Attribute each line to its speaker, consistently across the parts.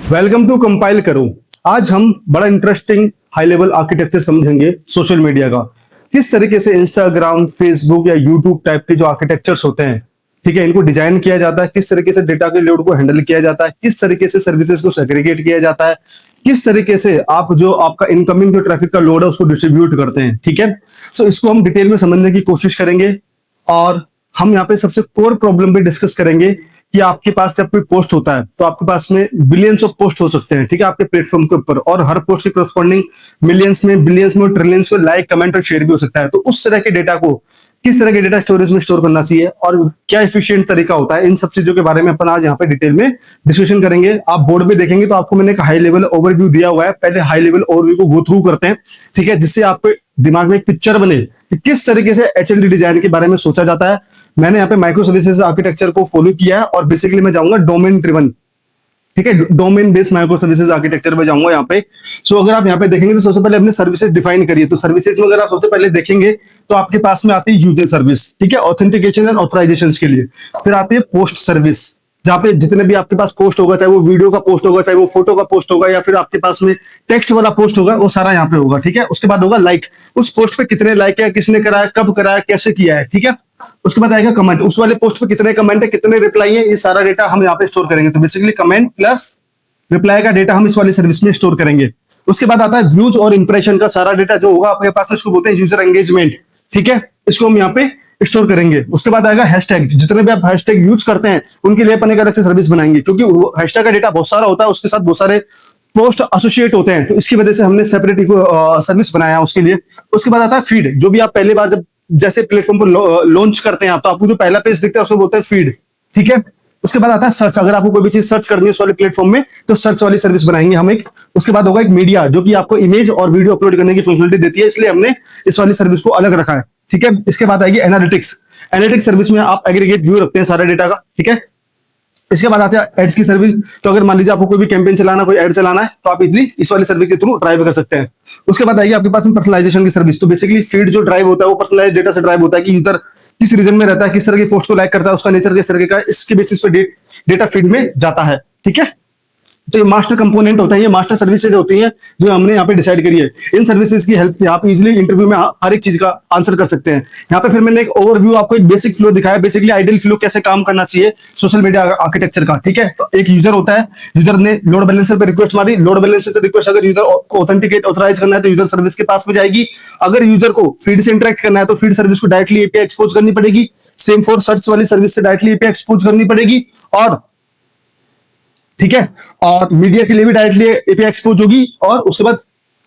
Speaker 1: Welcome to compile करो। आज हम बड़ा इंटरेस्टिंग हाई लेवल आर्किटेक्चर समझेंगे सोशल मीडिया का। किस तरीके से इंस्टाग्राम, फेसबुक या यूट्यूब टाइप के जो आर्किटेक्चर्स होते हैं, ठीक है, इनको डिजाइन किया जाता है, किस तरीके से डेटा के लोड को हैंडल किया जाता है, किस तरीके से सर्विसेज को सेग्रीगेट किया जाता है, किस तरीके से आप जो आपका इनकमिंग जो ट्रैफिक का लोड है उसको डिस्ट्रीब्यूट करते हैं। ठीक है, सो इसको हम डिटेल में समझने की कोशिश करेंगे और हम यहाँ पे सबसे कोर प्रॉब्लम पे डिस्कस करेंगे कि आपके पास जब कोई पोस्ट होता है तो आपके पास में बिलियंस ऑफ पोस्ट हो सकते हैं, ठीक है, आपके प्लेटफॉर्म के ऊपर, और हर पोस्ट के करस्पॉन्डिंग मिलियंस में, बिलियंस में, ट्रिलियंस में लाइक, कमेंट और शेयर भी हो सकता है। तो उस तरह के डेटा को किस तरह के डेटा स्टोरेज में स्टोर करना चाहिए और क्या एफिशिएंट तरीका होता है, इन सब चीजों के बारे में अपन आज यहाँ पे डिटेल में डिस्कशन करेंगे। आप बोर्ड पे देखेंगे तो आपको मैंने एक हाई लेवल ओवरव्यू दिया हुआ है। पहले हाई लेवल ओवरव्यू को गो थ्रू करते हैं, ठीक है, जिससे आपको दिमाग में एक पिक्चर बने कि किस तरीके से एचएलडी डिजाइन के बारे में सोचा जाता है। मैंने यहाँ पे माइक्रो सर्विसेज आर्किटेक्चर को फॉलो किया है और बेसिकली मैं जाऊंगा डोमेन ड्रिवन, ठीक है, domain based micro services architecture में जाऊंगा यहाँ पे। सो अगर आप यहाँ पे देखेंगे तो सबसे पहले अपने सर्विसेज डिफाइन करिए। तो सर्विसेज में अगर आप सबसे पहले देखेंगे तो आपके पास में आती है यूजर सर्विस, ठीक है, ऑथेंटिकेशन एंड ऑथराइजेशन के लिए। फिर आती है पोस्ट सर्विस, जहाँ पे जितने भी आपके पास पोस्ट होगा, चाहे वो वीडियो का पोस्ट होगा, चाहे वो फोटो का पोस्ट होगा, या फिर आपके पास में टेक्स्ट वाला पोस्ट होगा, वो सारा यहाँ पे होगा। ठीक है, उसके बाद होगा लाइक, उस पोस्ट पे कितने लाइक है, किसने कराया, कब कराया, कैसे किया है। ठीक है, उसके बाद आएगा कमेंट, उस वाले पोस्ट पे कितने कमेंट है, कितने रिप्लाई है, ये सारा डेटा हम यहाँ पे स्टोर करेंगे। तो बेसिकली कमेंट प्लस रिप्लाई का डेटा हम इस वाली सर्विस में स्टोर करेंगे। उसके बाद आता है व्यूज और इंप्रेशन का सारा डेटा जो होगा आपके पास में, इसको बोलते हैं यूजर एंगेजमेंट। ठीक है, इसको हम यहाँ पे स्टोर करेंगे। उसके बाद आएगा हैशटैग, जितने भी आप हैशटैग यूज करते हैं उनके लिए अपन एक अलग से सर्विस बनाएंगे, क्योंकि हैशटैग का डेटा बहुत सारा होता है, उसके साथ बहुत सारे पोस्ट एसोसिएट होते हैं, तो इसकी वजह से हमने सेपरेट सर्विस बनाया उसके लिए। उसके बाद आता है फीड, जो भी आप पहली बार जब जैसे प्लेटफॉर्म पर लॉन्च करते हैं आप, तो आपको जो पहला पेज दिखता है उसको बोलते हैं फीड। ठीक है, उसके बाद आता है सर्च, अगर आपको कोई भी चीज सर्च करनी है उस वाले प्लेटफॉर्म में तो सर्च वाली सर्विस बनाएंगे हम एक। उसके बाद होगा एक मीडिया, जो कि आपको इमेज और वीडियो अपलोड करने की फंक्शनलिटी देती है, इसलिए हमने इस वाली सर्विस को अलग रखा है। ठीक है, इसके बाद आएगी एनालिटिक्स। एनालिटिक्स सर्विस में आप एग्रीगेट व्यू रखते हैं सारे डेटा का। ठीक है, इसके बाद आते हैं एड्स की सर्विस। तो अगर मान लीजिए आपको कोई भी कैंपेन चलाना, कोई एड चलाना है, तो आप इजीली इस वाली सर्विस के थ्रू ड्राइव कर सकते हैं। उसके बाद आएगी आपके पास में पर्सनलाइजेशन की सर्विस। तो बेसिकली फीड जो ड्राइव होता है वो पर्सनलाइज डेटा से ड्राइव होता है कि यूजर किस रीजन में रहता है, किस तरह की पोस्ट को लाइक करता है, उसका नेचर किस तरह का है, इसके बेसिस पे डेटा फीड में जाता है। ठीक है, तो ये मास्टर कंपोनेंट होता है, ये मास्टर सर्विसेज होती हैं जो हमने यहाँ पे डिसाइड करी है। इन सर्विसेज की हेल्प से आप इजीली इंटरव्यू में हर एक चीज का आंसर कर सकते हैं। यहाँ पे फिर मैंने एक ओवरव्यू, आपको एक बेसिक फ्लो दिखाया, बेसिकली आइडियल फ्लो कैसे काम करना चाहिए सोशल मीडिया आर्किटेक्चर का। ठीक है, तो एक यूजर होता है, यूजर ने लोड बैलेंसर पे रिक्वेस्ट मारी, लोड बैलेंसर से रिक्वेस्ट अगर यूजर को ऑथेंटिकेट ऑथराइज करना है तो यूजर सर्विस के पास में जाएगी। अगर यूजर को फीड से इंटरेक्ट करना है तो फीड सर्विस को डायरेक्टली एपीआई एक्सपोज करनी पड़ेगी। सेम फॉर सर्च वाली सर्विस से डायरेक्टली एपीआई एक्सपोज करनी पड़ेगी। और ठीक है, और मीडिया के लिए भी डायरेक्टली एपीआई एक्सपोज होगी। और उसके बाद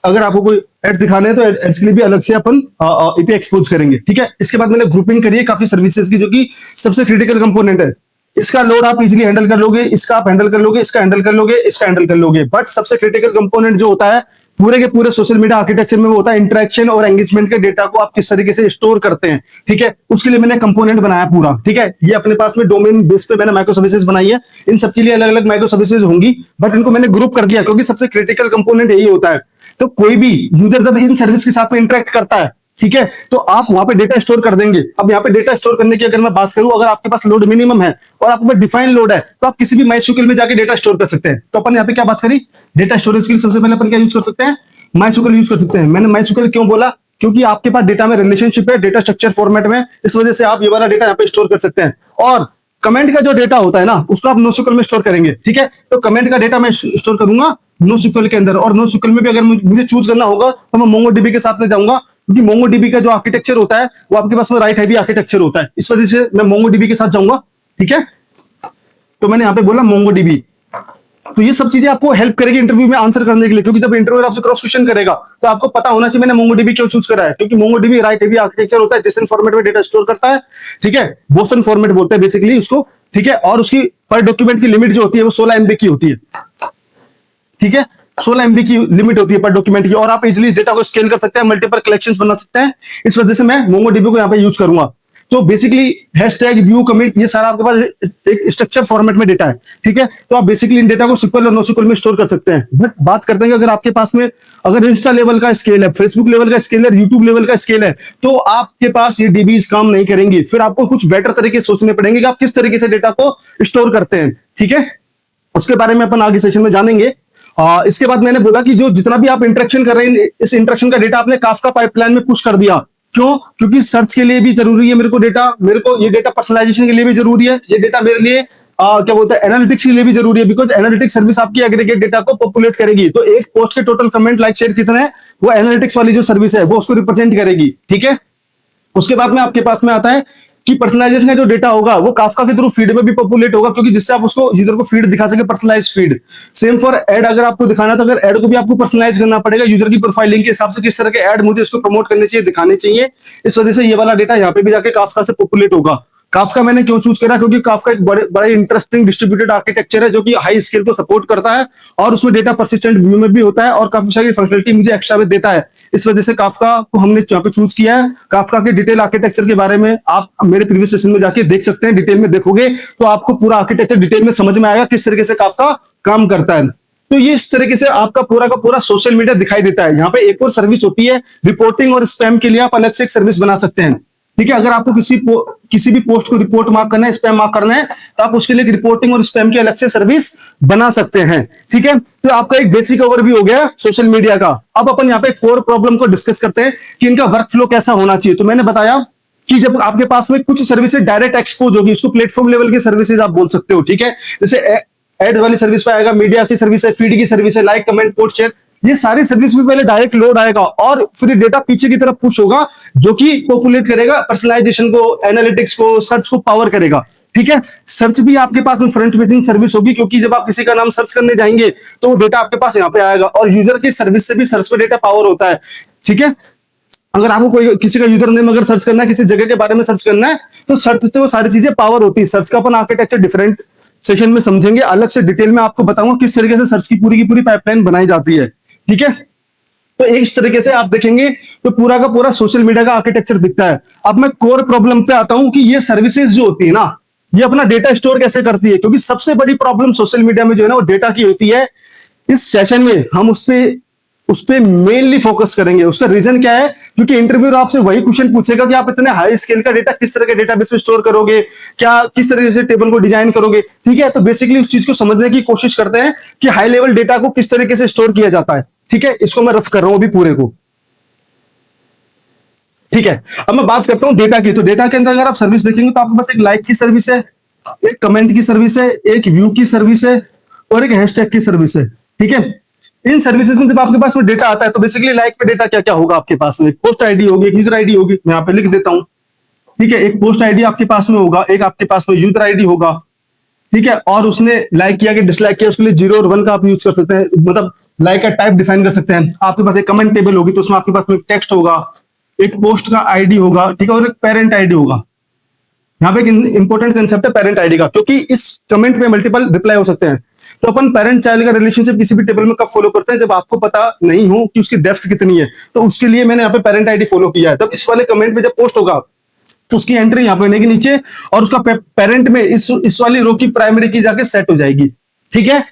Speaker 1: अगर आपको कोई एड्स दिखाने हैं तो एड्स के लिए भी अलग से अपन एपीआई एक्सपोज करेंगे। ठीक है, इसके बाद मैंने ग्रुपिंग करी है काफी सर्विसेज की, जो कि सबसे क्रिटिकल कंपोनेंट है। इसका लोड आप इजीली हैंडल कर लोगे, इसका आप हैंडल कर लोगे, इसका हैंडल कर लोगे, इसका हैंडल कर लोगे, बट सबसे क्रिटिकल कंपोनेंट जो होता है पूरे के पूरे सोशल मीडिया आर्किटेक्चर में, वो होता है इंटरेक्शन और एंगेजमेंट के डेटा को आप किस तरीके से स्टोर करते हैं। ठीक है, उसके लिए मैंने कंपोनेंट बनाया पूरा। ठीक है, ये अपने पास में डोमेन बेस पे मैंने माइक्रो सर्विसेज बनाई है। इन सबके लिए अलग अलग माइक्रो सर्विसेज होंगी, बट इनको मैंने ग्रुप कर दिया क्योंकि सबसे क्रिटिकल कंपोनेंट यही होता है। तो कोई भी यूजर जब इन सर्विस के साथ में इंटरेक्ट करता है, ठीक है, तो आप वहां पे डेटा स्टोर कर देंगे। अब यहाँ पे डेटा स्टोर करने की अगर मैं बात करूं, अगर आपके पास लोड मिनिमम है और आपके पास डिफाइन लोड है, तो आप किसी भी माइस्क्यूएल में जाके डेटा स्टोर कर सकते हैं। तो अपन यहाँ पे क्या बात करी, डेटा स्टोरेज के लिए सबसे पहले अपन क्या यूज कर सकते हैं, माइस्क्यूएल यूज कर सकते हैं। मैंने माइस्क्यूएल क्यों बोला, क्योंकि आपके पास डेटा में रिलेशनशिप है, डेटा स्ट्रक्चर फॉर्मेट में, इस वजह से आप ये वाला डेटा यहाँ पे स्टोर कर सकते हैं। और कमेंट का जो डेटा होता है ना, उसको आप नोस्क्यूएल में स्टोर करेंगे। ठीक है, तो कमेंट का डेटा मैं स्टोर करूंगा नोस्क्यूएल के अंदर, और नोस्क्यूएल में भी अगर मुझे चूज करना होगा तो मैं मोंगोडीबी के साथ में जाऊंगा, क्योंकि मोंगोडीबी का जो आर्किटेक्चर होता है वो आपके पास में राइट हैवी आर्किटेक्चर होता है, इस वजह से मैं मोंगोडीबी के साथ जाऊंगा। ठीक है, तो मैंने यहाँ पे बोला मोंगोडीबी। तो ये सब चीजें आपको हेल्प करेगी इंटरव्यू में आंसर करने के लिए, क्योंकि जब इंटरव्यू आपसे क्रॉस क्वेश्चन करेगा तो आपको पता होना चाहिए मैंने मोंगोडीबी क्यों चूज करा है, क्योंकि मोंगोडीबी राइट हैवी आर्किटेक्चर होता है, जेसन फॉर्मेट में डेटा स्टोर करता है। ठीक है, बोसन फॉर्मेट बोलते हैं बेसिकली उसको। ठीक है, और उसकी पर डॉक्यूमेंट की लिमिट जो होती है वो 16 MB की होती है। ठीक है, 16 MB की लिमिट होती है पर डॉक्यूमेंट की, और आप इजीली डेटा को स्केल कर सकते हैं, मल्टीपल कलेक्शंस बना सकते हैं। इस वजह से मैं मोंगोडीबी को यहाँ पे यूज करूंगा। तो बेसिकली हैशटैग, व्यू, कमेंट, ये सारा आपके पास एक स्ट्रक्चर फॉर्मेट में डेटा है। ठीक है, तो आप बेसिकली इन डेटा को सिक्वल और नोस्क्यूएल में स्टोर कर सकते हैं। बट बात करते हैं कि अगर आपके पास में अगर इंस्टा लेवल का स्केल है, फेसबुक लेवल का स्केल है, यूट्यूब लेवल का स्केल है, तो आपके पास ये डीबीज काम नहीं करेंगी। फिर आपको कुछ बेटर तरीके सोचने पड़ेंगे कि आप किस तरीके से डेटा को स्टोर करते हैं। ठीक है, उसके बारे में अपन आगे सेशन में जानेंगे। इसके बाद मैंने बोला कि जो जितना भी आप इंटरेक्शन कर रहे हैं, इस इंटरेक्शन का डेटा आपने काफका पाइपलाइन में पुश कर दिया। क्यों? क्योंकि सर्च के लिए भी जरूरी है मेरे को डेटा, मेरे को ये डेटा पर्सनलाइजेशन के लिए भी जरूरी है, ये डेटा मेरे लिए क्या बोलते हैं एनालिटिक्स के लिए भी जरूरी है, बिकॉज एनालिटिक्स सर्विस आपकी एग्रीगेट डेटा को पॉपुलेट करेगी। तो एक पोस्ट के टोटल कमेंट लाइक शेयर कितने हैं, वो एनालिटिक्स वाली जो सर्विस है वो उसको रिप्रेजेंट करेगी। ठीक है, उसके बाद में आपके पास में आता है कि पर्सनलाइजेशन का जो डेटा होगा वो काफका के थ्रू फीड में भी पॉपुलेट होगा, क्योंकि जिससे आप उसको यूजर को फीड दिखा सके, personalise feed. Same for ad, अगर आपको दिखाना तो अगर एड को भी आपको पर्सनलाइज करना पड़ेगा यूजर की प्रोफाइलिंग के हिसाब से, किस तरह के एड मुझे इसको प्रमोट करने चाहिए, दिखाने चाहिए। इस वजह से ये वाला डेटा यहाँ पे भी जाके काफका से पॉपुलेट होगा। काफका मैंने क्यों चूज करा, क्योंकि काफका एक बड़ा इंटरेस्टिंग डिस्ट्रीब्यूटेड आर्किटेक्चर है जो कि हाई स्केल को सपोर्ट करता है और उसमें डेटा परसिस्टेंट व्यू में भी होता है और काफी सारी फंक्शनलिटी मुझे एक्स्ट्रा में देता है। इस वजह से काफका को हमने यहाँ पे चूज किया है। काफका के डिटेल आर्किटेक्चर के बारे में आप मेरे प्रीवियस सेशन में जाके देख सकते हैं, डिटेल में देखोगे तो आपको पूरा आर्किटेक्चर डिटेल में समझ में आएगा किस तरीके से काफका काम करता है। तो ये इस तरीके से आपका पूरा का पूरा सोशल मीडिया दिखाई देता है। यहाँ पे एक और सर्विस होती है रिपोर्टिंग और स्पैम के लिए, आप अलग से एक सर्विस बना सकते हैं। ठीक है, अगर आपको किसी भी पोस्ट को रिपोर्ट मार्क करना है, स्पैम मार्क करना है, तो आप उसके लिए रिपोर्टिंग और स्पैम की अलग से सर्विस बना सकते हैं। ठीक है, तो आपका एक बेसिक ओवरव्यू हो गया सोशल मीडिया का। अब अपन यहाँ पे कोर प्रॉब्लम को डिस्कस करते हैं कि इनका वर्क फ्लो कैसा होना चाहिए। तो मैंने बताया कि जब आपके पास में कुछ सर्विसेज डायरेक्ट एक्सपोज होगी, उसको प्लेटफॉर्म लेवल की सर्विसेज आप बोल सकते हो। ठीक है, जैसे एड वाली सर्विस पे आएगा, मीडिया की सर्विस है, फीड की सर्विस है, लाइक कमेंट पोस्ट शेयर, ये सारी सर्विस में पहले डायरेक्ट लोड आएगा और फिर डेटा पीछे की तरफ पुश होगा जो कि पॉपुलेट करेगा पर्सनलाइजेशन को, एनालिटिक्स को, सर्च को पावर करेगा। ठीक है, सर्च भी आपके पास में फ्रंट फेसिंग सर्विस होगी, क्योंकि जब आप किसी का नाम सर्च करने जाएंगे तो वो डेटा आपके पास यहाँ पे आएगा और यूजर की सर्विस से भी सर्च पे डेटा पावर होता है। ठीक है, अगर आपको कोई किसी का यूजर नेम अगर सर्च करना है, किसी जगह के बारे में सर्च करना है, तो सर्च से वो सारी चीजें पावर होती है। सर्च का अपन आर्किटेक्चर डिफरेंट सेशन में समझेंगे, अलग से डिटेल में आपको बताऊंगा किस तरीके से सर्च की पूरी पाइपलाइन बनाई जाती है। ठीक है, तो इस तरीके से आप देखेंगे तो पूरा का पूरा सोशल मीडिया का आर्किटेक्चर दिखता है। अब मैं कोर प्रॉब्लम पे आता हूं कि ये सर्विसेज जो होती है ना, ये अपना डेटा स्टोर कैसे करती है, क्योंकि सबसे बड़ी प्रॉब्लम सोशल मीडिया में जो है ना वो डेटा की होती है। इस सेशन में हम उस पे मेनली फोकस करेंगे। उसका रीजन क्या है, क्योंकि इंटरव्यूअर आपसे वही क्वेश्चन पूछेगा कि आप इतने हाई स्केल का डेटा किस तरह के डेटाबेस में स्टोर करोगे, क्या किस तरीके से टेबल को डिजाइन करोगे। ठीक है, तो बेसिकली उस चीज को समझने की कोशिश करते हैं कि हाई लेवल डेटा को किस तरीके से स्टोर किया जाता है। ठीक है, इसको मैं रफ कर रहा हूं अभी पूरे को। ठीक है, अब मैं बात करता हूं डेटा की। तो डेटा के अंदर अगर आप सर्विस देखेंगे तो आपके पास एक लाइक की सर्विस है, एक कमेंट की सर्विस है, एक व्यू की सर्विस है और एक हैशटैग की सर्विस है। ठीक है, इन सर्विसेज में जब आपके पास में डेटा आता है तो बेसिकली लाइक पे डेटा क्या क्या होगा आपके पास में, एक पोस्ट आईडी होगी, एक यूजर आईडी होगी, मैं यहाँ पे लिख देता हूं। ठीक है, एक पोस्ट आईडी आपके पास में होगा, एक आपके पास में यूजर आईडी होगा। ठीक है, और उसने लाइक किया कि डिसलाइक किया, उसके लिए 0 और 1 का आप यूज कर सकते हैं, मतलब लाइक का टाइप डिफाइन कर सकते हैं। आपके पास एक कमेंट टेबल होगी तो उसमें आपके पास में टेक्स्ट होगा, एक पोस्ट का आईडी होगा, ठीक है, और एक पेरेंट आईडी होगा। यहाँ पे एक इंपॉर्टेंट कंसेप्ट है पेरेंट आईडी का, क्योंकि इस कमेंट में मल्टीपल रिप्लाई हो सकते हैं। तो अपन पेरेंट चाइल्ड का रिलेशनशिप किसी भी टेबल में कब फॉलो करते हैं, जब आपको पता नहीं हो कि उसकी डेप्थ कितनी है, तो उसके लिए मैंने यहाँ पे पेरेंट आईडी फॉलो किया है। तब इस वाले कमेंट में जब पोस्ट होगा तो उसकी एंट्री यहाँ पे होने के नीचे और उसका पेरेंट में इस वाली रो की प्राइमरी की जाके सेट हो जाएगी। ठीक है,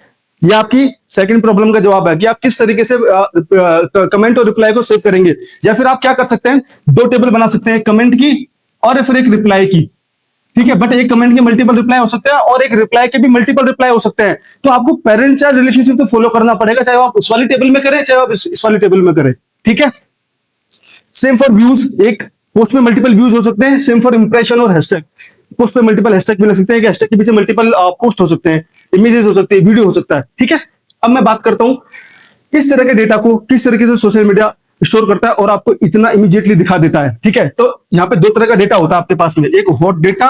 Speaker 1: ये आपकी सेकंड प्रॉब्लम का जवाब है कि आप किस तरीके से कमेंट और रिप्लाई को सेव करेंगे। या फिर आप क्या कर सकते हैं, 2 टेबल बना सकते हैं, कमेंट की और फिर एक रिप्लाई की। ठीक है, बट एक कमेंट के मल्टीपल रिप्लाई हो सकते हैं और एक रिप्लाई के भी मल्टीपल रिप्लाई हो सकते हैं। तो आपको पेरेंट चाइल्ड रिलेशनशिप तो फॉलो करना पड़ेगा, चाहे आप उस वाली टेबल में करें चाहे आप इस वाली टेबल में करें। ठीक है, सेम फॉर व्यूज, एक पोस्ट में मल्टीपल व्यूज हो सकते हैं। सेम फॉर इंप्रेशन और हैशटैग, पोस्ट पे मल्टीपल हैशटैग भी लग सकते हैं, एक हैशटैग के पीछे मल्टीपल पोस्ट हो सकते हैं, इमेजेस हो सकते हैं, वीडियो हो सकता है। ठीक है, अब मैं बात करता हूं इस तरह के डेटा को किस तरीके से सोशल मीडिया स्टोर करता है और आपको इतना इमीडिएटली दिखा देता है। ठीक है, तो यहाँ पे 2 तरह का डेटा होता है आपके पास में, एक हॉट डेटा,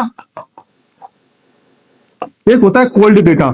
Speaker 1: एक होता है कोल्ड डेटा।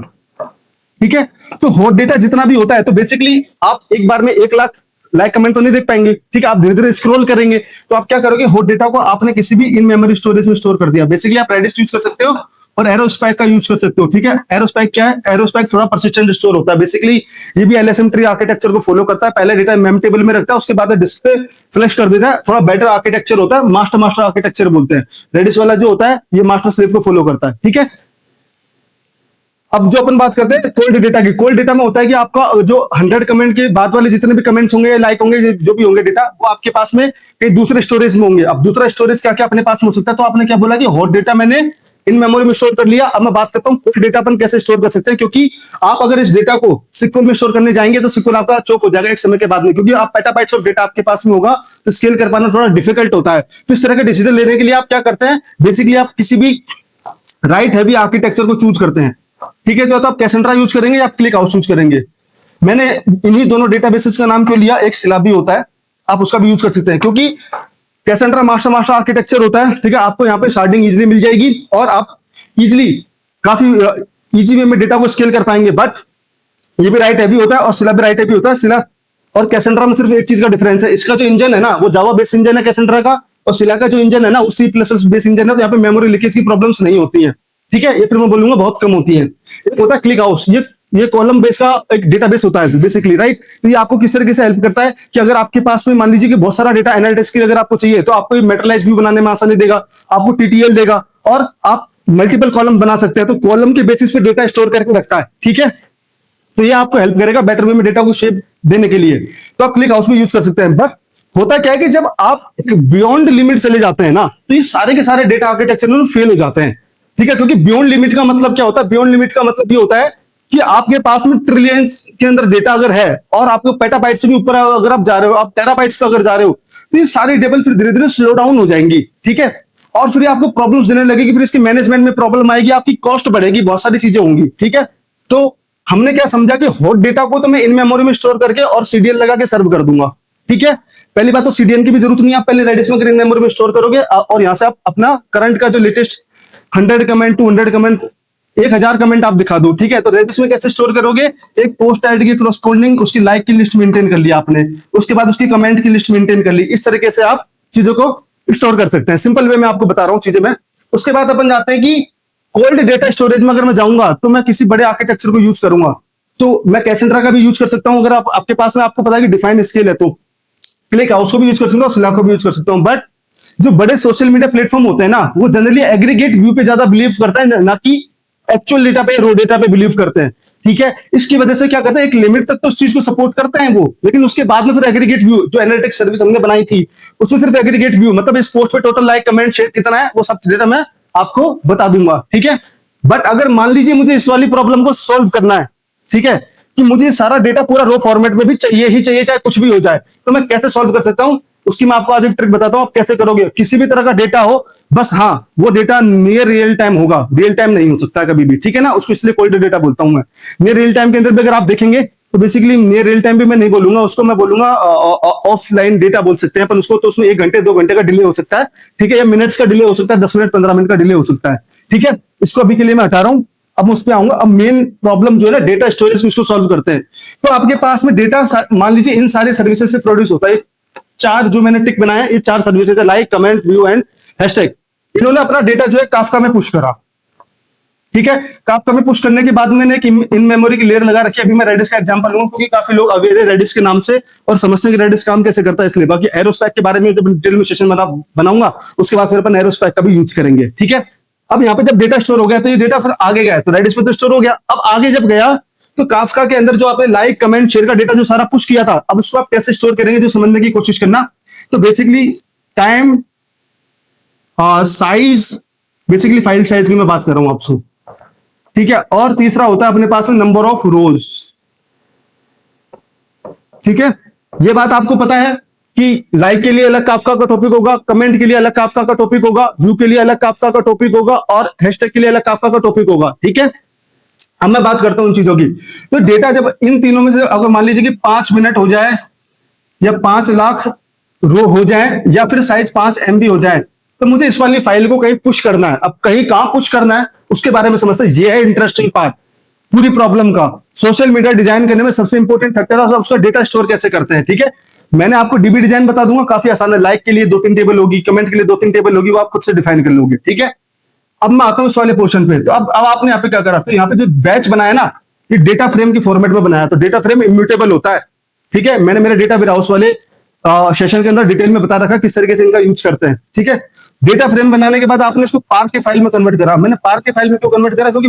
Speaker 1: ठीक है, तो हॉट डेटा जितना भी होता है तो बेसिकली आप एक बार में 1 लाख लाइक कमेंट तो नहीं देख पाएंगे। ठीक है, आप धीरे धीरे स्क्रॉल करेंगे तो आप क्या करोगे, हॉट डेटा को आपने किसी भी इन मेमोरी स्टोरेज में स्टोर कर दिया। बेसिकली आप रेडिस यूज कर सकते हो और एरोस्पाइक का यूज कर सकते हो। ठीक है, एरोस्पाइक क्या है, एरोस्पाइक थोड़ा परसिस्टेंट स्टोर होता है। बेसिकली ये भी एलएसएम ट्री आर्किटेक्चर को फॉलो करता है, पहले डेटा मेम टेबल में रखता है, उसके बाद डिस्क पे फ्लैश कर देता है। थोड़ा बेटर आर्किटेक्चर होता है, मास्टर आर्किटेक्चर बोलते हैं। रेडिस वाला जो होता है ये मास्टर स्लेव को फॉलो करता है। ठीक है, अब जो अपन बात करते हैं कोल्ड डेटा की, कोल्ड डेटा में होता है कि आपका जो 100 कमेंट के बाद वाले जितने भी कमेंट्स होंगे, लाइक होंगे, जो भी होंगे डेटा, वो आपके पास में कहीं दूसरे स्टोरेज में होंगे। अब दूसरा स्टोरेज क्या क्या अपने पास में हो सकता है, तो आपने क्या बोला कि हॉट डेटा मैंने इन मेमोरी में स्टोर कर लिया। अब मैं बात करता हूँ कोई डेटा अपन कैसे स्टोर कर सकते हैं, क्योंकि आप अगर इस डेटा को सिक्वल में स्टोर करने जाएंगे तो सिक्वल आपका चोक हो जाएगा एक समय के बाद में, क्योंकि आप पेटाबाइट्स ऑफ डेटा आपके पास में होगा तो स्केल कर पाना थोड़ा डिफिकल्ट होता है। तो इस तरह के डिसीजन लेने के लिए आप क्या करते हैं, बेसिकली आप किसी भी राइट हैवी आर्किटेक्चर को चूज करते हैं। ठीक है, तो आप कैसेंड्रा यूज करेंगे या क्लिक हाउस यूज करेंगे। मैंने इन्हीं दोनों डेटाबेसेस का नाम क्यों लिया, एक सिलाबी होता है, आप उसका भी यूज कर सकते हैं, क्योंकि कैसेंड्रा मास्टर आर्किटेक्चर होता है। ठीक है, आपको यहाँ पे शार्डिंग इजिली मिल जाएगी और आप इजिली काफी इजी वे में डेटा को स्केल कर पाएंगे। बट ये भी राइट हैवी होता है और सिला भी राइट हैवी होता है। सिला और कैसेंड्रा में सिर्फ एक चीज का डिफरेंस है, इसका जो इंजन है ना वो जावा बेस इंजन है कैसेंड्रा का, और सिला का जो इंजन है ना वो C++ बेस इंजन है। तो यहाँ पे मेमोरी लीकेज की प्रॉब्लम्स नहीं होती है। ठीक है, ये फिर मैं बोलूंगा बहुत कम होती है। एक होता है क्लिक हाउस, ये कॉलम बेस का एक डेटाबेस होता है बेसिकली, राइट। तो ये आपको किस तरीके से हेल्प करता है कि अगर आपके पास में मान लीजिए कि बहुत सारा डेटा एनालिटिक्स के लिए अगर आपको चाहिए तो आपको मेट्रिलाइज व्यू बनाने में आसानी देगा, आपको TTL देगा और आप मल्टीपल कॉलम बना सकते हैं। तो कॉलम के बेसिस पे डेटा स्टोर करके रखता है। ठीक है, तो ये आपको हेल्प करेगा बेटर वे में डेटा को शेप देने के लिए। तो आप क्लिक हाउस में यूज कर सकते हैं। बट होता क्या है कि जब आप बियॉन्ड लिमिट चले जाते हैं ना तो ये सारे के सारे डेटा आर्किटेक्चर में फेल हो जाते हैं। ठीक है, क्योंकि बियॉन्ड लिमिट का मतलब क्या होता है, बियॉन्ड लिमिट का मतलब ये होता है कि आपके पास में ट्रिलियंस के अंदर डेटा अगर है और आपको पेटाबाइट से भी ऊपर अगर आप जा रहे हो, आप टेराबाइट्स पे अगर जा रहे हो, तो ये सारी टेबल फिर धीरे धीरे स्लो डाउन हो जाएंगी। ठीक है, और फिर आपको प्रॉब्लम्स देने लगेगी, फिर इसके मैनेजमेंट में प्रॉब्लम आएगी, आपकी कॉस्ट बढ़ेगी, बहुत सारी चीजें होंगी। ठीक है, तो हमने क्या समझा कि हॉट डेटा को तो मैं इन मेमोरी में स्टोर करके और CDN लगा के सर्व कर दूंगा। ठीक है, पहली बात तो CDN की भी जरूरत नहीं है, आप पहले रेडिस में इन मेमोरी में स्टोर करोगे और यहां से आप अपना करंट का जो लेटेस्ट 100 कमेंट 200 कमेंट 1000 कमेंट आप दिखा दो। ठीक है, तो रेडिस में कैसे स्टोर करोगे, एक पोस्ट ऐड की क्रॉसपोंडिंग उसकी लाइक की लिस्ट मेंटेन कर लिया आपने, उसके बाद उसकी कमेंट की लिस्ट मेंटेन कर ली। इस तरीके से आप चीजों को स्टोर कर सकते हैं। सिंपल वे में आपको बता रहा हूं चीजें मैं। उसके बाद अपन जाते हैं कि कोल्ड डेटा स्टोरेज में अगर मैं जाऊंगा तो मैं किसी बड़े आर्किटेक्चर को यूज करूंगा, तो मैं कैसेंड्रा का भी यूज कर सकता हूं। अगर आपके पास में आपको पता है कि डिफाइन स्केल है तो क्लिक हाउस को भी यूज कर सकता हूं, स्लैक को भी यूज कर सकता हूं। बट जो बड़े सोशल मीडिया प्लेटफॉर्म होते हैं ना वो जनरली एग्रीगेट व्यू पे ज्यादा बिलीव करता है, ना कि एक्चुअल डेटा पे, रो डेटा पे बिलीव करते हैं। ठीक है, इसकी वजह से क्या करते हैं, एक लिमिट तक तो उस चीज को सपोर्ट करते हैं वो, लेकिन उसके बाद में फिर एग्रीगेट व्यू जो एनालिटिक्स सर्विस हमने बनाई थी उसमें सिर्फ एग्रीगेट व्यू, मतलब इस पोस्ट पे टोटल लाइक कमेंट शेयर कितना है वो सब डेटा मैं आपको बता दूंगा। ठीक है, बट अगर मान लीजिए मुझे इस वाली प्रॉब्लम को सोल्व करना है, ठीक है, कि मुझे सारा डेटा पूरा रो फॉर्मेट में भी चाहिए ही चाहिए, चाहे कुछ भी हो जाए, तो मैं कैसे सोल्व कर सकता हूं उसकी मैं आपको आज एक ट्रिक बताता हूं आप कैसे करोगे। किसी भी तरह का डेटा हो, बस हाँ वो डेटा नियर रियल टाइम होगा, रियल टाइम नहीं हो सकता कभी भी। ठीक है ना, उसको इसलिए कोल्ड डेटा बोलता हूं मैं। नियर रियल टाइम के अंदर भी अगर आप देखेंगे तो बेसिकली नियर रियल टाइम भी मैं नहीं बोलूंगा उसको, मैं बोलूंगा ऑफलाइन डेटा बोल सकते हैं अपन उसको। तो उसमें 1 घंटे 2 घंटे का डिले हो सकता है। ठीक है, या मिनट्स का डिले हो सकता है, 10 मिनट 15 मिनट का डिले हो सकता है। ठीक है, इसको अभी के लिए मैं हटा रहा हूं, अब उस पर आऊंगा। अब मेन प्रॉब्लम जो है ना डेटा स्टोरेज, उसको सॉल्व करते हैं। तो आपके पास में डेटा मान लीजिए इन सारे सर्विसेज से प्रोड्यूस होता है। 4 जो मैंने टिक बनाया ये 4 सर्विसेज है, like comment view and hashtag. इन्होंने अपना डेटा जो है काफका में पुश करा। ठीक है, काफका में पुश करने के बाद मैंने एक इन मेमोरी की लेयर लगा रखी है। अभी मैं रेडिस का एग्जांपल लूंगा क्योंकि काफी लोग अवेयर है रेडिस के नाम से और समझते हैं कि रेडिस काम कैसे करता है, इसलिए। बाकी एरोस्पेक के बारे में जब डिटेल में सेशन बनाऊंगा उसके बाद फिर अपन एरोस्पेक का भी यूज करेंगे। ठीक है, अब यहाँ पे जब डेटा स्टोर हो गया तो ये डेटा फिर आगे गया, तो रेडिस में तो स्टोर हो गया। अब आगे जब गया तो काफका के अंदर जो आपने लाइक कमेंट शेयर का डेटा जो सारा पुश किया था, अब उसको आप कैसे स्टोर करेंगे जो समझने की कोशिश करना। तो basically time size, basically file size की मैं बात कर रहा हूं आपसे। ठीक है, और तीसरा होता है अपने पास में नंबर ऑफ रोज। ठीक है, ये बात आपको पता है कि लाइक के लिए अलग काफका का टॉपिक होगा, कमेंट के लिए अलग काफका का टॉपिक होगा, व्यू के लिए अलग काफका का टॉपिक होगा और हैशटैग के लिए अलग काफका का टॉपिक होगा। ठीक है, अब मैं बात करता हूं उन चीजों की। तो डेटा जब इन तीनों में से अगर मान लीजिए कि 5 मिनट हो जाए या 5 लाख रो हो जाए या फिर साइज 5 MB हो जाए, तो मुझे इस वाली फाइल को कहीं पुश करना है। अब कहीं कहां पुश करना है उसके बारे में समझते हैं। ये है इंटरेस्टिंग पार्ट पूरी प्रॉब्लम का। सोशल मीडिया डिजाइन करने में सबसे इंपॉर्टेंट फैक्टर है उसका डेटा स्टोर कैसे करते हैं। ठीक है, मैंने आपको डीबी डिजाइन बता दूंगा, काफी आसान है। लाइक के लिए 2-3 टेबल होगी, कमेंट के लिए 2-3 टेबल होगी, वो आप खुद से डिफाइन कर लोगे। ठीक है, अब मैं आता हूं इस वाले पोर्शन पे। तो अब आपने यहाँ पे क्या करा, तो यहाँ पे जो बैच बनाया ना ये डेटा फ्रेम के फॉर्मेट में बनाया। तो डेटा फ्रेम इम्यूटेबल होता है। ठीक है, मैंने मेरे डेटा वेयरहाउस वाले सेशन के अंदर डिटेल में बता रखा किस तरीके से इनका यूज करते हैं। ठीक है, डेटा फ्रेम बनाने के बाद आपने इसको पार के फाइल में कन्वर्ट करा। मैंने पार के फाइल में क्यों कन्वर्ट करा, क्योंकि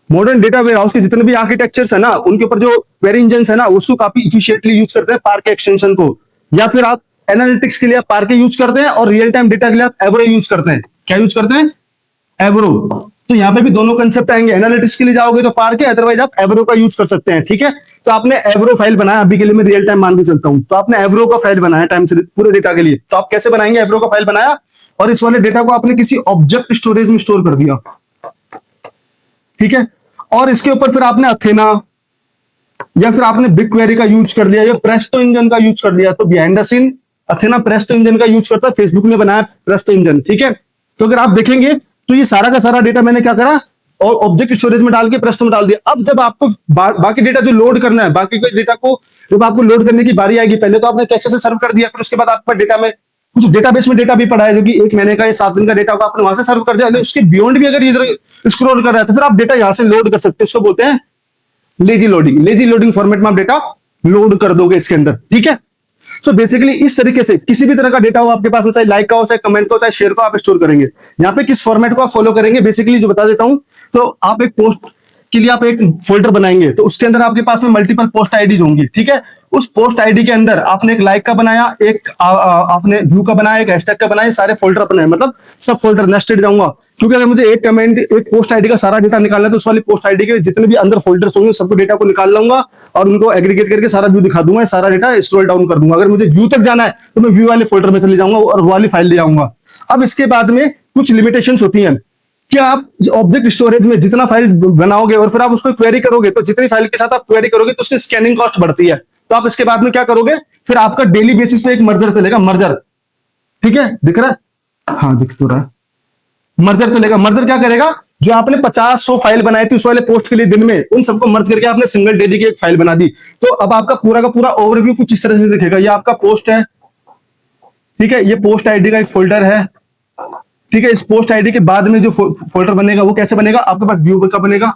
Speaker 1: मॉडर्न डेटा वेयरहाउस के जितने भी आर्किटेक्चर्स है ना उनके ऊपर जो क्वेरी इंजन है ना उसको काफी इफिशिएंटली यूज करते हैं पार के एक्सटेंशन को। या फिर आप एनालिटिक्स के लिए आप पार के यूज करते हैं और रियल टाइम डेटा के लिए आप एवरेज यूज करते हैं। क्या यूज करते हैं, एवरो। तो यहाँ पे भी दोनों कंसेप्ट आएंगे। एनालिटिक्स के लिए जाओगे तो पार के, अदरवाइज आप एवरो का यूज कर सकते हैं। ठीक है, तो आपने एवरो फाइल बनाया, अभी के लिए मैं रियल टाइम मान के चलता हूं, तो आपने एवरो का फाइल बनाया टाइम से पूरे डेटा के लिए। तो आप कैसे बनाएंगे? एवरो का फाइल बनाया और इस वाले डेटा को आपने किसी ऑब्जेक्ट स्टोरेज में स्टोर कर दिया। ठीक है, और इसके ऊपर फिर आपने अथेना या फिर आपने बिग क्वेरी का यूज कर लिया या प्रेस्टो इंजन का यूज कर लिया। तो behind the scene Athena Presto engine का यूज करता है, फेसबुक ने बनाया प्रेस्टो इंजन। ठीक है, तो अगर आप देखेंगे तो ये सारा का सारा डेटा मैंने क्या करा और ऑब्जेक्ट स्टोरेज में डाल के प्रेस्टो में डाल दिया। अब जब आपको बाकी डेटा जो लोड करना है, बाकी के डेटा को जब आपको लोड करने की बारी आएगी, पहले तो आपने कैसे से सर्व कर दिया, फिर उसके बाद आपका डेटा में कुछ डेटाबेस में डेटा भी पड़ा है जो कि 1 महीने का या 7 दिन का डेटा को आपने वहां से सर्व कर दिया। उसके बियॉन्ड भी अगर यूजर स्क्रॉल कर रहा है तो फिर आप डेटा यहां से लोड कर सकते हैं। उसको बोलते हैं lazy loading. Lazy loading format में आप डेटा लोड कर दोगे इसके अंदर। ठीक है, सो बेसिकली इस तरीके से किसी भी तरह का डेटा हो आपके पास में, चाहे लाइक का हो, चाहे कमेंट का हो, चाहे शेयर को, आप स्टोर करेंगे। यहाँ पे किस फॉर्मेट को आप फॉलो करेंगे बेसिकली जो बता देता हूं। तो आप एक पोस्ट के लिए आप एक फोल्डर बनाएंगे, तो उसके अंदर आपके पास में मल्टीपल पोस्ट आईडीज होंगी। ठीक है, उस पोस्ट आईडी के अंदर आपने एक लाइक का बनाया, एक आपने व्यू का बनाया, एक हैशटैग का बनाया, सारे फोल्डर बनाए, मतलब सब फोल्डर नेस्टेड जाऊंगा। क्योंकि अगर मुझे एक कमेंट, एक पोस्ट आईडी का सारा डेटा निकालना है तो उस वाली पोस्ट आईडी के जितने भी अंदर फोल्डर्स होंगे सबको डेटा को निकाल लूंगा और उनको एग्रीगेट करके सारा व्यू दिखा दूंगा, सारा डेटा स्क्रॉल डाउन कर दूंगा। अगर मुझे व्यू तक जाना है तो मैं व्यू वाले फोल्डर में चले जाऊंगा और वो वाली फाइल ले आऊंगा। अब इसके बाद में कुछ लिमिटेशंस होती हैं कि आप ऑब्जेक्ट स्टोरेज में जितना फाइल बनाओगे और फिर आप उसको क्वेरी करोगे, तो जितनी फाइल के साथ आप क्वेरी करोगे तो उसकी स्कैनिंग कॉस्ट बढ़ती है। तो आप इसके बाद में क्या करोगे, फिर आपका डेली बेसिस पे एक मर्जर चलेगा। मर्जर, ठीक है, दिख रहा है? हाँ दिख तो रहा है। मर्जर चलेगा। मर्जर क्या करेगा, जो आपने 50-100 फाइल बनाई थी उस वाले पोस्ट के लिए दिन में, उन सबको मर्ज करके आपने सिंगल डेली की एक फाइल बना दी। तो अब आपका पूरा का पूरा ओवरव्यू कुछ इस तरह से दिखेगा। ये आपका पोस्ट है, ठीक है, ये पोस्ट आईडी का एक फोल्डर है। ठीक है, इस पोस्ट आईडी के बाद में जो फोल्डर बनेगा वो कैसे बनेगा, आपके पास व्यू का बनेगा।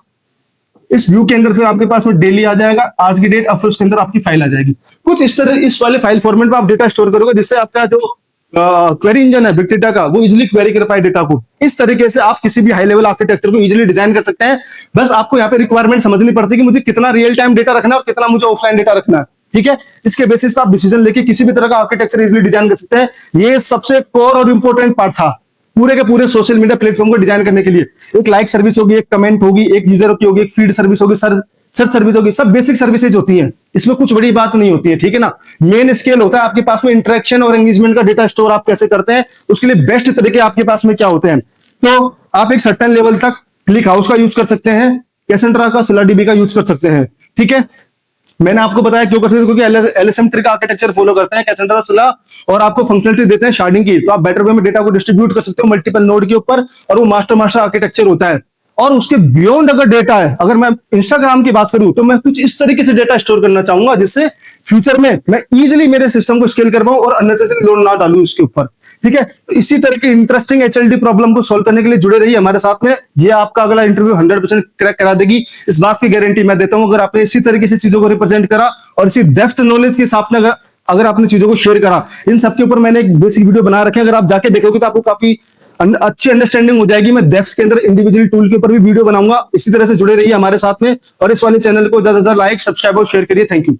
Speaker 1: इस व्यू के अंदर फिर आपके पास में डेली आ जाएगा, आज की डेट, और फिर उसके अंदर आपकी फाइल आ जाएगी। कुछ इस तरह इस वाले फाइल फॉर्मेट में आप डेटा स्टोर करोगे, जिससे आपका जो क्वेरी इंजन है बिग डेटा का, वो इजीली क्वेरी कर पाए डेटा को। इस तरीके से आप किसी भी हाई लेवल आर्किटेक्चर को इजीली डिजाइन कर सकते हैं। बस आपको यहाँ पे रिक्वायरमेंट समझनी पड़ती है कि मुझे कितना रियल टाइम डेटा रखना है और कितना मुझे ऑफलाइन डेटा रखना है। ठीक है, इसके बेसिस पे आप डिसीजन लेके किसी भी तरह का आर्किटेक्चर इजीली डिजाइन कर सकते हैं। ये सबसे कोर और इंपॉर्टेंट पार्ट था पूरे के पूरे सोशल मीडिया प्लेटफॉर्म को डिजाइन करने के लिए। एक लाइक सर्विस होगी, एक कमेंट होगी, एक यूजर की होगी, एक फीड सर्विस होगी, सर्च सर्विस होगी, सब बेसिक सर्विसेज होती हैं। इसमें कुछ बड़ी बात नहीं होती है। ठीक है ना, मेन स्केल होता है आपके पास में इंटरेक्शन और एंगेजमेंट का डेटा स्टोर आप कैसे करते हैं, उसके लिए बेस्ट तरीके आपके पास में क्या होते हैं। तो आप एक सर्टेन लेवल तक क्लिक हाउस का यूज कर सकते हैं, कैसेंड्रा का, सिलाडीबी का यूज कर सकते हैं। ठीक है, मैंने आपको बताया क्यों कर सकते हैं, क्योंकि एलएसएम ट्री का आर्किटेक्चर फॉलो करते हैं, कैसेंड्रा सिला, और आपको फंक्शनलिटी देते हैं शार्डिंग की। तो आप बेटर वे में डेटा को डिस्ट्रीब्यूट कर सकते हो मल्टीपल नोड के ऊपर, और वो मास्टर आर्किटेक्चर होता है। और उसके बियॉन्ड अगर डेटा है, अगर मैं इंस्टाग्राम की बात करूं तो मैं कुछ इस तरीके से डेटा स्टोर करना चाहूंगा जिससे फ्यूचर में मैं इजीली मेरे सिस्टम को स्केल कर पाऊं और अननेसेसरी लोड ना डालूं उसके ऊपर। ठीक है, तो इसी तरह की इंटरेस्टिंग एचएलडी प्रॉब्लम को सोल्व करने के लिए जुड़े रहिए हमारे साथ में। ये आपका अगला इंटरव्यू 100% क्रैक करा देगी, इस बात की गारंटी मैं देता हूं। अगर आपने इसी तरीके से चीजों को रिप्रेजेंट करा और इसी डेप्थ नॉलेज के साथ में अगर आपने चीजों को शेयर करा, इन सबके ऊपर मैंने एक बेसिक वीडियो बना रखे हैं, अगर आप जाके देखोगे तो आपको काफी अच्छी अंडरस्टैंडिंग हो जाएगी। मैं डेप्थ के अंदर इंडिविजुअल टूल के ऊपर भी वीडियो बनाऊंगा। इसी तरह से जुड़े रहिए हमारे साथ में, और इस वाले चैनल को ज्यादा से ज्यादा लाइक, सब्सक्राइब और शेयर करिए। Thank you.